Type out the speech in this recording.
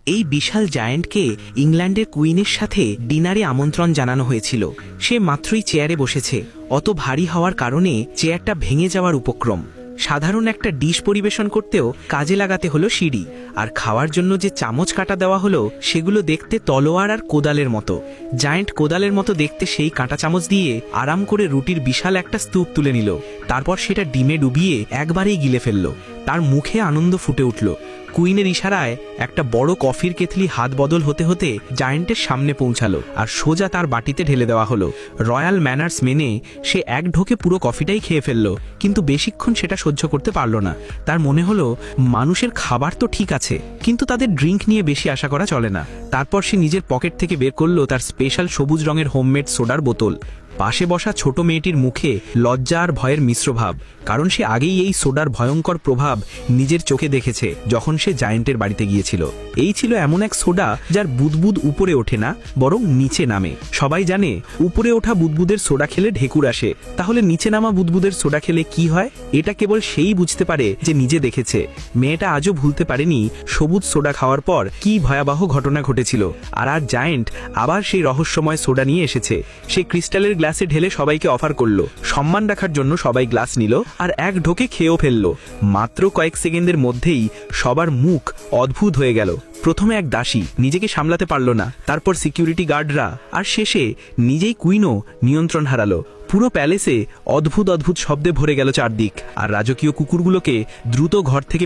এই বিশাল জায়ান্টকে ইংল্যান্ডের কুইনের সাথে ডিনারে আমন্ত্রণ জানানো হয়েছিল। সে মাত্রই চেয়ারে বসেছে, অত ভারী হওয়ার কারণে চেয়ারটা ভেঙে যাওয়ার উপক্রম। সাধারণ একটা ডিশ পরিবেশন করতেও কাজে লাগাতে হলো সিঁড়ি, আর খাওয়ার জন্য যে চামচ কাটা দেওয়া হলো সেগুলো দেখতে তলোয়ার আর কোদালের মতো। জায়ান্ট কোদালের মতো দেখতে সেই কাঁটা চামচ দিয়ে আরাম করে রুটির বিশাল একটা স্তূপ তুলে নিল, তারপর সেটা ডিমে ডুবিয়ে একবারেই গিলে ফেলল। তার মুখে আনন্দ ফুটে উঠল। কুইনের ইশারায় একটা বড় কফির কেতলি হাত বদল হতে হতে জায়ান্টের সামনে পৌঁছালো আর সোজা তার বাটিতে ঢেলে দেওয়া হলো। রয়্যাল ম্যানার্স মেনে সে এক ঢোকে পুরো কফিটাই খেয়ে ফেলল, কিন্তু বেশিক্ষণ সেটা সহ্য করতে পারল না। তার মনে হলো মানুষের খাবার তো ঠিক আছে, কিন্তু তাদের ড্রিঙ্ক নিয়ে বেশি আশা করা চলে না। তারপর সে নিজের পকেট থেকে বের করলো তার স্পেশাল সবুজ রঙের হোমমেড সোডার বোতল। পাশে বসা ছোট মেয়েটির মুখে লজ্জা আর ভয়ের মিশ্র ভাব, কারণ সে আগেই এই সোডার ভয়ঙ্কর প্রভাব নিজের চোখে দেখেছে যখন সে জায়ান্টের বাড়িতে গিয়েছিল। এই ছিল এমন এক সোডা যার বুদবুদ উপরে ওঠে না, বরং নিচে নামে। সবাই জানে উপরে ওঠা বুদবুদের সোডা খেলে ঢেকুর আসে, তাহলে নিচে নামা বুদবুদের সোডা খেলে কি হয় এটা কেবল সেই বুঝতে পারে যে নিজে দেখেছে। মেয়েটা আজও ভুলতে পারেনি সবুজ সোডা খাওয়ার পর কি ভয়াবহ ঘটনা ঘটেছিল। আর জায়ান্ট আবার সেই রহস্যময় সোডা নিয়ে এসেছে। সে ক্রিস্টালের গ্লাসে ঢেলে সবাইকে অফার করলো। সম্মান রাখার জন্য সবাই গ্লাস নিল আর এক ঢোকে খেয়েও ফেললো। মাত্র কয়েক সেকেন্ডের মধ্যেই সবার মুখ অদ্ভুত হয়ে গেল। প্রথমে এক দাসী নিজেকে সামলাতে পারল না, তারপর সিকিউরিটি গার্ডরা, আর শেষে নিজেই কুইনও নিয়ন্ত্রণ হারালো। পুরো প্যালেসে অদ্ভুত অদ্ভুত শব্দে ভরে গেল চারদিক, আর রাজকীয় কুকুরগুলোকে দ্রুত ঘর থেকে